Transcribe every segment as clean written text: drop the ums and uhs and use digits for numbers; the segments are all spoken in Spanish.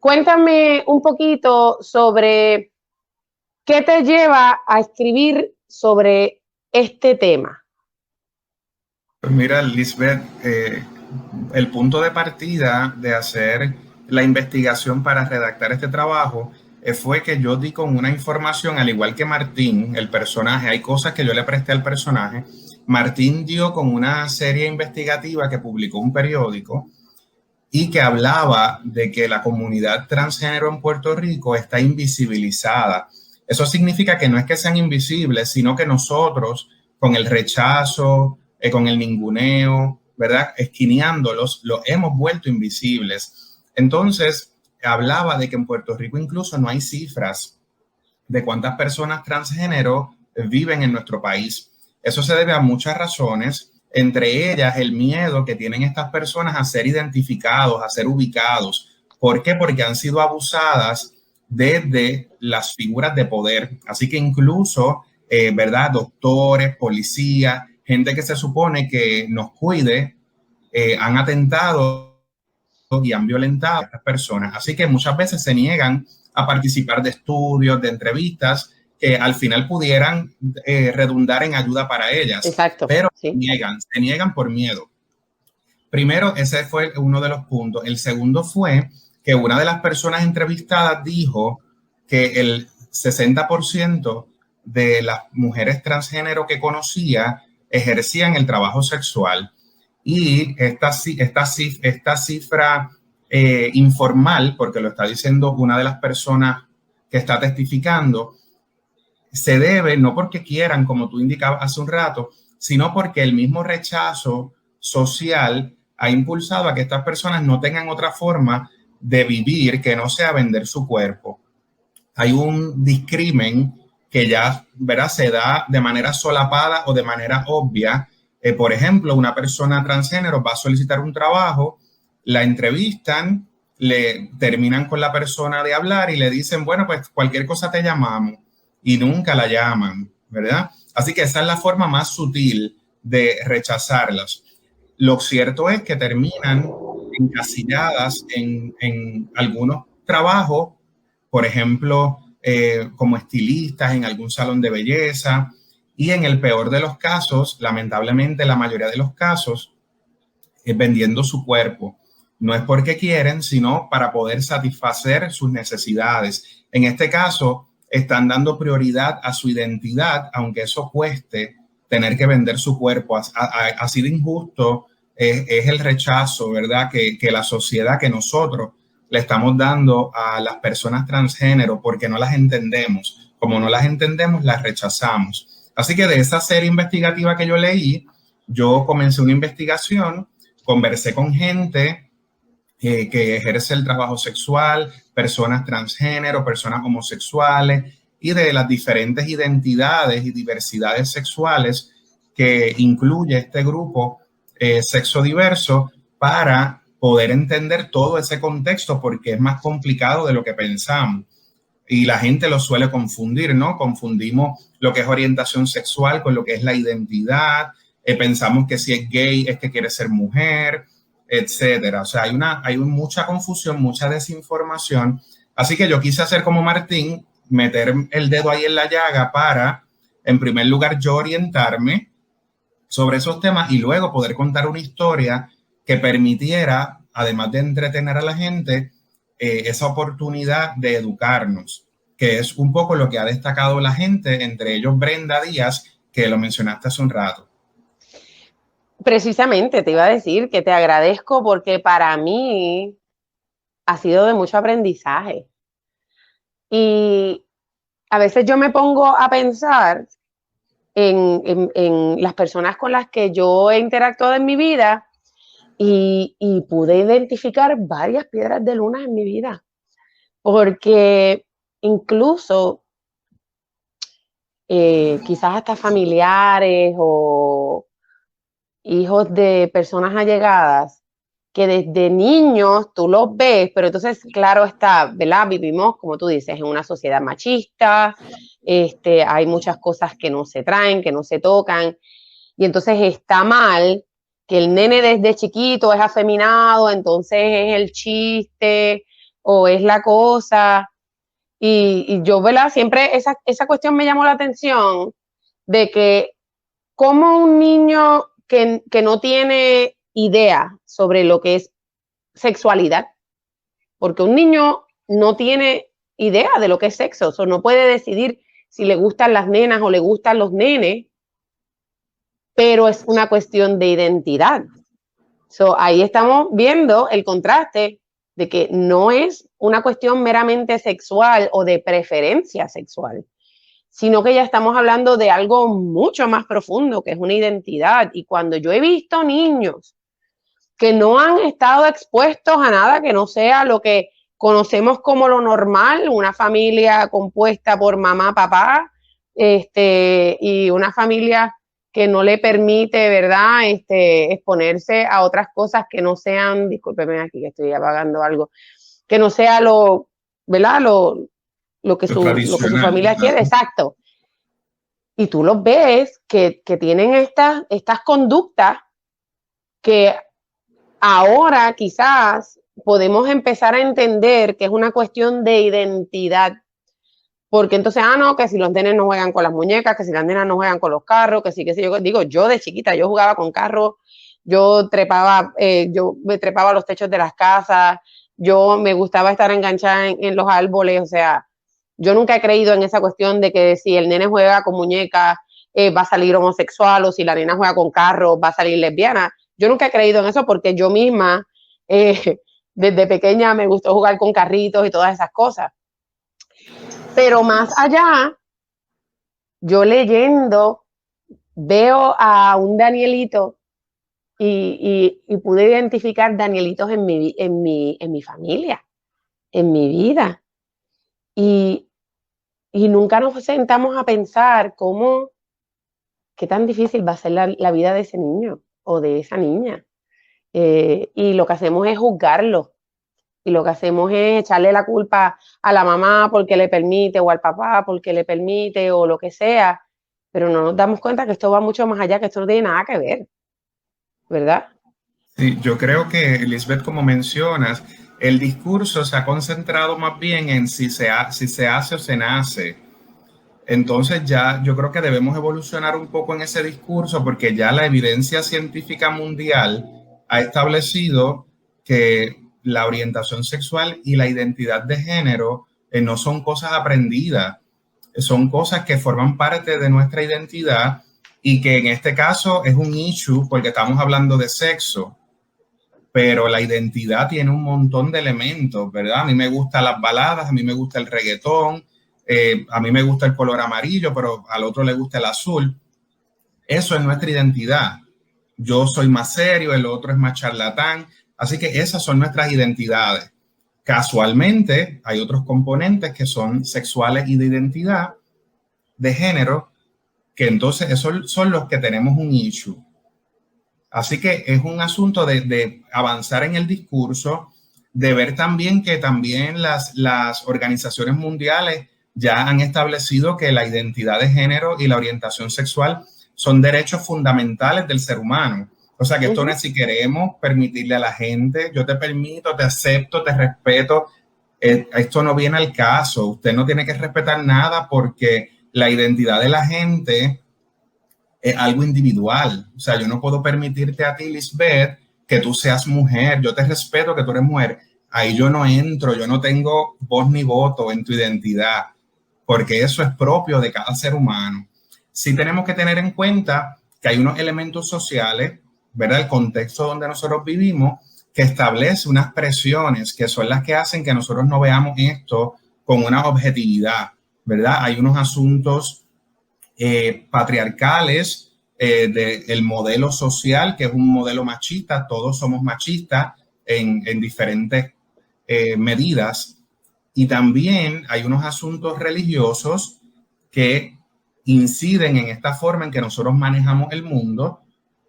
Cuéntame un poquito sobre qué te lleva a escribir sobre este tema. Pues mira, Lisbeth, el punto de partida de hacer la investigación para redactar este trabajo fue que yo di con una información, al igual que Martín, el personaje, hay cosas que yo le presté al personaje. Martín dio con una serie investigativa que publicó un periódico y que hablaba de que la comunidad transgénero en Puerto Rico está invisibilizada. Eso significa que no es que sean invisibles, sino que nosotros, con el rechazo, con el ninguneo, ¿verdad? Esquineándolos, los hemos vuelto invisibles. Entonces, hablaba de que en Puerto Rico incluso no hay cifras de cuántas personas transgénero viven en nuestro país. Eso se debe a muchas razones, entre ellas el miedo que tienen estas personas a ser identificados, a ser ubicados. ¿Por qué? Porque han sido abusadas desde las figuras de poder. Así que incluso, ¿verdad? Doctores, policías, gente que se supone que nos cuide, han atentado y han violentado a estas personas. Así que muchas veces se niegan a participar de estudios, de entrevistas que al final pudieran redundar en ayuda para ellas, Exacto, pero sí. se niegan por miedo. Primero, ese fue uno de los puntos. El segundo fue que una de las personas entrevistadas dijo que el 60% de las mujeres transgénero que conocía ejercían el trabajo sexual. Y esta cifra informal, porque lo está diciendo una de las personas que está testificando, se debe no porque quieran, como tú indicabas hace un rato, sino porque el mismo rechazo social ha impulsado a que estas personas no tengan otra forma de vivir que no sea vender su cuerpo. Hay un discrimen que ya, ¿verdad?, se da de manera solapada o de manera obvia. Por ejemplo, una persona transgénero va a solicitar un trabajo, la entrevistan, le terminan con la persona de hablar y le dicen, bueno, pues cualquier cosa te llamamos, y nunca la llaman, ¿verdad? Así que esa es la forma más sutil de rechazarlas. Lo cierto es que terminan encasilladas en algunos trabajos, por ejemplo, como estilistas en algún salón de belleza, y en el peor de los casos, lamentablemente la mayoría de los casos, vendiendo su cuerpo. No es porque quieren, sino para poder satisfacer sus necesidades. En este caso, están dando prioridad a su identidad, aunque eso cueste tener que vender su cuerpo. Así de injusto es el rechazo, ¿verdad? Que la sociedad, que nosotros le estamos dando a las personas transgénero porque no las entendemos. Como no las entendemos, las rechazamos. Así que de esa serie investigativa que yo leí, yo comencé una investigación, conversé con gente que ejerce el trabajo sexual, personas transgénero, personas homosexuales y de las diferentes identidades y diversidades sexuales que incluye este grupo sexo diverso, para poder entender todo ese contexto, porque es más complicado de lo que pensamos. Y la gente lo suele confundir, ¿no? Confundimos lo que es orientación sexual con lo que es la identidad. Pensamos que si es gay es que quiere ser mujer, etcétera. O sea, hay mucha confusión, mucha desinformación. Así que yo quise hacer como Martín, meter el dedo ahí en la llaga para, en primer lugar, yo orientarme sobre esos temas y luego poder contar una historia que permitiera, además de entretener a la gente, esa oportunidad de educarnos, que es un poco lo que ha destacado la gente, entre ellos Brenda Díaz, que lo mencionaste hace un rato. Precisamente te iba a decir que te agradezco porque para mí ha sido de mucho aprendizaje. Y a veces yo me pongo a pensar en las personas con las que yo he interactuado en mi vida y pude identificar varias piedras de luna en mi vida, porque incluso quizás hasta familiares o hijos de personas allegadas, que desde niños tú los ves, pero entonces, claro está, ¿verdad? Vivimos, como tú dices, en una sociedad machista, hay muchas cosas que no se traen, que no se tocan, y entonces está mal que el nene desde chiquito es afeminado, entonces es el chiste, o es la cosa. Y yo, ¿verdad? Siempre esa cuestión me llamó la atención de que como un niño que no tiene idea sobre lo que es sexualidad, porque un niño no tiene idea de lo que es sexo, o no puede decidir si le gustan las nenas o le gustan los nenes, pero es una cuestión de identidad. Ahí estamos viendo el contraste de que no es una cuestión meramente sexual o de preferencia sexual, sino que ya estamos hablando de algo mucho más profundo, que es una identidad. Y cuando yo he visto niños que no han estado expuestos a nada que no sea lo que conocemos como lo normal, una familia compuesta por mamá, papá, y una familia que no le permite, ¿verdad?, exponerse a otras cosas que no sean, discúlpeme aquí que estoy apagando algo, que no sea lo, ¿verdad?, lo que su familia quiere, exacto. Y tú los ves que tienen estas conductas que ahora quizás podemos empezar a entender que es una cuestión de identidad. Porque entonces, no, que si los nenes no juegan con las muñecas, que si las nenas no juegan con los carros, que si yo digo, yo de chiquita, yo jugaba con carros, yo me trepaba a los techos de las casas, yo me gustaba estar enganchada en los árboles, o sea, yo nunca he creído en esa cuestión de que si el nene juega con muñecas, va a salir homosexual, o si la nena juega con carros, va a salir lesbiana. Yo nunca he creído en eso porque yo misma, desde pequeña, me gustó jugar con carritos y todas esas cosas. Pero más allá, yo leyendo, veo a un Danielito y pude identificar Danielitos en mi familia, en mi vida. Y nunca nos sentamos a pensar qué tan difícil va a ser la vida de ese niño o de esa niña. Y lo que hacemos es juzgarlo. Y lo que hacemos es echarle la culpa a la mamá porque le permite, o al papá porque le permite, o lo que sea. Pero no nos damos cuenta que esto va mucho más allá, que esto no tiene nada que ver, ¿verdad? Sí, yo creo que, Lisbeth, como mencionas, el discurso se ha concentrado más bien en si se hace o se nace. Entonces ya yo creo que debemos evolucionar un poco en ese discurso porque ya la evidencia científica mundial ha establecido que la orientación sexual y la identidad de género no son cosas aprendidas, son cosas que forman parte de nuestra identidad y que en este caso es un issue porque estamos hablando de sexo, pero la identidad tiene un montón de elementos, ¿verdad? A mí me gustan las baladas, a mí me gusta el reggaetón, a mí me gusta el color amarillo, pero al otro le gusta el azul. Eso es nuestra identidad. Yo soy más serio, el otro es más charlatán. Así que esas son nuestras identidades. Casualmente, hay otros componentes que son sexuales y de identidad, de género, que entonces esos son los que tenemos un issue. Así que es un asunto de avanzar en el discurso, de ver también que también las organizaciones mundiales ya han establecido que la identidad de género y la orientación sexual son derechos fundamentales del ser humano. O sea que esto no es si queremos permitirle a la gente, yo te permito, te acepto, te respeto. Esto no viene al caso. Usted no tiene que respetar nada porque la identidad de la gente es algo individual. O sea, yo no puedo permitirte a ti, Lisbeth, que tú seas mujer. Yo te respeto que tú eres mujer. Ahí yo no entro, yo no tengo voz ni voto en tu identidad, porque eso es propio de cada ser humano. Sí tenemos que tener en cuenta que hay unos elementos sociales, ¿verdad? El contexto donde nosotros vivimos, que establece unas presiones que son las que hacen que nosotros no veamos esto con una objetividad, ¿verdad? Hay unos asuntos patriarcales del modelo social, que es un modelo machista. Todos somos machistas en diferentes medidas. Y también hay unos asuntos religiosos que inciden en esta forma en que nosotros manejamos el mundo,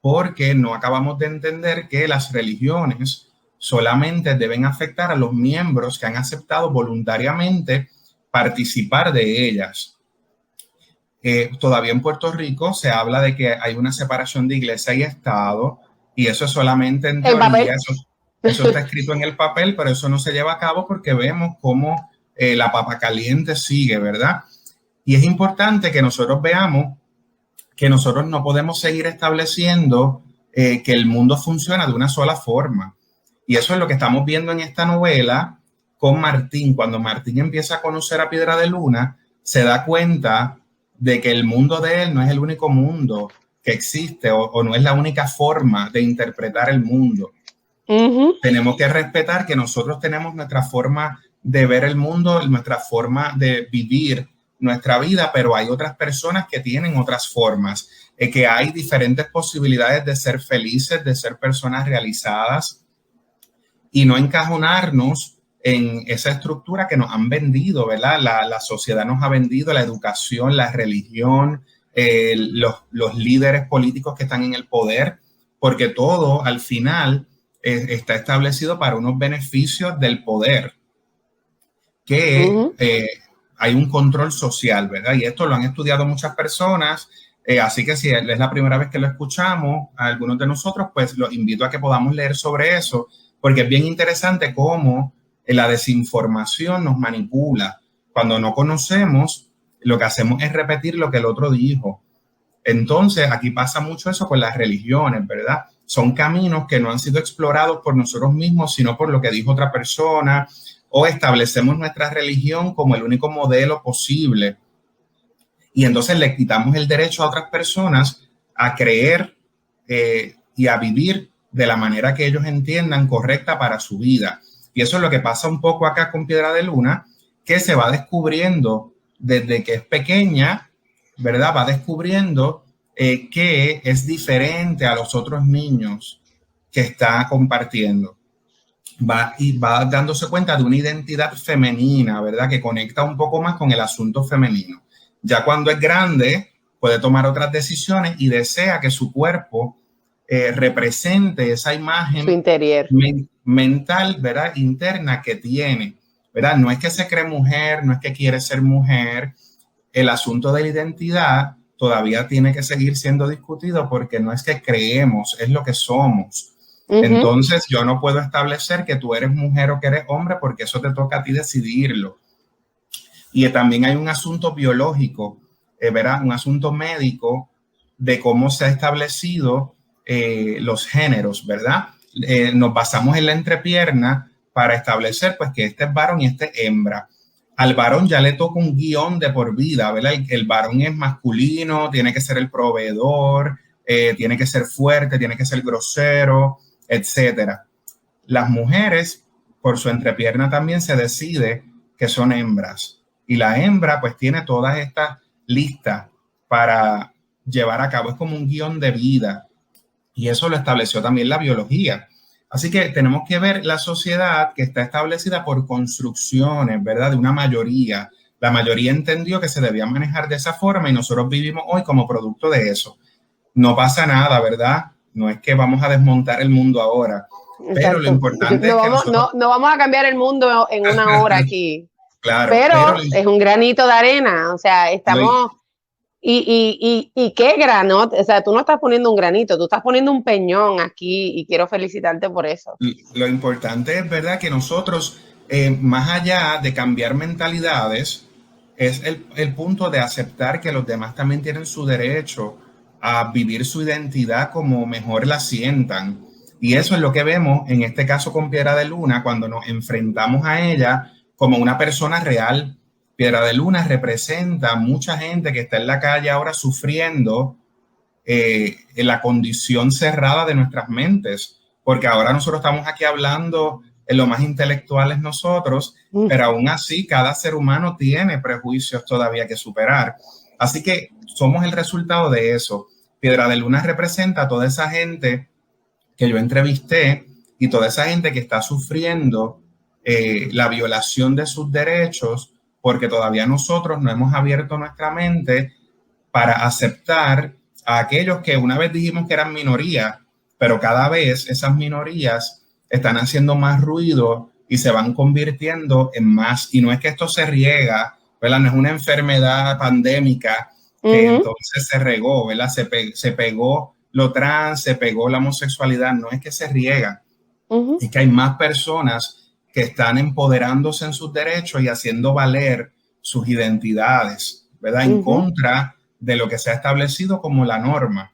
porque no acabamos de entender que las religiones solamente deben afectar a los miembros que han aceptado voluntariamente participar de ellas. Todavía en Puerto Rico se habla de que hay una separación de iglesia y Estado, y eso es solamente en teoría. Eso está escrito en el papel, pero eso no se lleva a cabo porque vemos cómo la papa caliente sigue, ¿verdad? Y es importante que nosotros veamos que nosotros no podemos seguir estableciendo que el mundo funciona de una sola forma. Y eso es lo que estamos viendo en esta novela con Martín. Cuando Martín empieza a conocer a Piedra de Luna, se da cuenta de que el mundo de él no es el único mundo que existe o no es la única forma de interpretar el mundo. Tenemos que respetar que nosotros tenemos nuestra forma de ver el mundo, nuestra forma de vivir nuestra vida, pero hay otras personas que tienen otras formas, que hay diferentes posibilidades de ser felices, de ser personas realizadas y no encajonarnos en esa estructura que nos han vendido, ¿verdad? La sociedad nos ha vendido, la educación, la religión, los líderes políticos que están en el poder, porque todo al final está establecido para unos beneficios del poder, que hay un control social, ¿verdad? Y esto lo han estudiado muchas personas, así que si es la primera vez que lo escuchamos a algunos de nosotros, pues los invito a que podamos leer sobre eso, porque es bien interesante cómo la desinformación nos manipula. Cuando no conocemos, lo que hacemos es repetir lo que el otro dijo. Entonces, aquí pasa mucho eso con las religiones, ¿verdad? Son caminos que no han sido explorados por nosotros mismos, sino por lo que dijo otra persona, o establecemos nuestra religión como el único modelo posible. Y entonces le quitamos el derecho a otras personas a creer y a vivir de la manera que ellos entiendan correcta para su vida. Y eso es lo que pasa un poco acá con Piedra de Luna, que se va descubriendo desde que es pequeña, ¿verdad? Va descubriendo que es diferente a los otros niños que está compartiendo. Va dándose cuenta de una identidad femenina, ¿verdad? Que conecta un poco más con el asunto femenino. Ya cuando es grande, puede tomar otras decisiones y desea que su cuerpo represente esa imagen su interior. Mental, ¿verdad? Interna que tiene, ¿verdad? No es que se cree mujer, no es que quiere ser mujer. El asunto de la identidad todavía tiene que seguir siendo discutido porque no es que creemos, es lo que somos. Entonces yo no puedo establecer que tú eres mujer o que eres hombre porque eso te toca a ti decidirlo. Y también hay un asunto biológico, ¿verdad? Un asunto médico de cómo se ha establecido los géneros, ¿verdad? Nos basamos en la entrepierna para establecer pues que este es varón y este es hembra. Al varón ya le toca un guión de por vida, ¿verdad? El varón es masculino, tiene que ser el proveedor, tiene que ser fuerte, tiene que ser grosero, etcétera. Las mujeres, por su entrepierna también se decide que son hembras. Y la hembra pues tiene todas estas listas para llevar a cabo. Es como un guión de vida. Y eso lo estableció también la biología. Así que tenemos que ver la sociedad que está establecida por construcciones, ¿verdad? De una mayoría. La mayoría entendió que se debía manejar de esa forma y nosotros vivimos hoy como producto de eso. No pasa nada, ¿verdad? No es que vamos a desmontar el mundo ahora. Exacto. Pero lo importante es que nosotros... no vamos a cambiar el mundo en una hora aquí. Claro. Pero es un granito de arena. O sea, estamos... ¿Y qué grano? O sea, tú no estás poniendo un granito, tú estás poniendo un peñón aquí y quiero felicitarte por eso. Lo importante es, ¿verdad? Que nosotros, más allá de cambiar mentalidades, es el punto de aceptar que los demás también tienen su derecho a vivir su identidad como mejor la sientan. Y eso es lo que vemos en este caso con Piedra de Luna, cuando nos enfrentamos a ella como una persona real. Piedra de Luna representa a mucha gente que está en la calle ahora sufriendo en la condición cerrada de nuestras mentes, porque ahora nosotros estamos aquí hablando en lo más intelectuales nosotros, pero aún así cada ser humano tiene prejuicios todavía que superar. Así que somos el resultado de eso. Piedra de Luna representa a toda esa gente que yo entrevisté y toda esa gente que está sufriendo la violación de sus derechos, porque todavía nosotros no hemos abierto nuestra mente para aceptar a aquellos que una vez dijimos que eran minoría, pero cada vez esas minorías están haciendo más ruido y se van convirtiendo en más. Y no es que esto se riega, ¿verdad? No es una enfermedad pandémica que entonces se regó, ¿verdad? Se pegó lo trans, se pegó la homosexualidad, no es que se riega. Ujú. es que hay más personas que están empoderándose en sus derechos y haciendo valer sus identidades, ¿verdad? En Ujú. contra de lo que se ha establecido como la norma.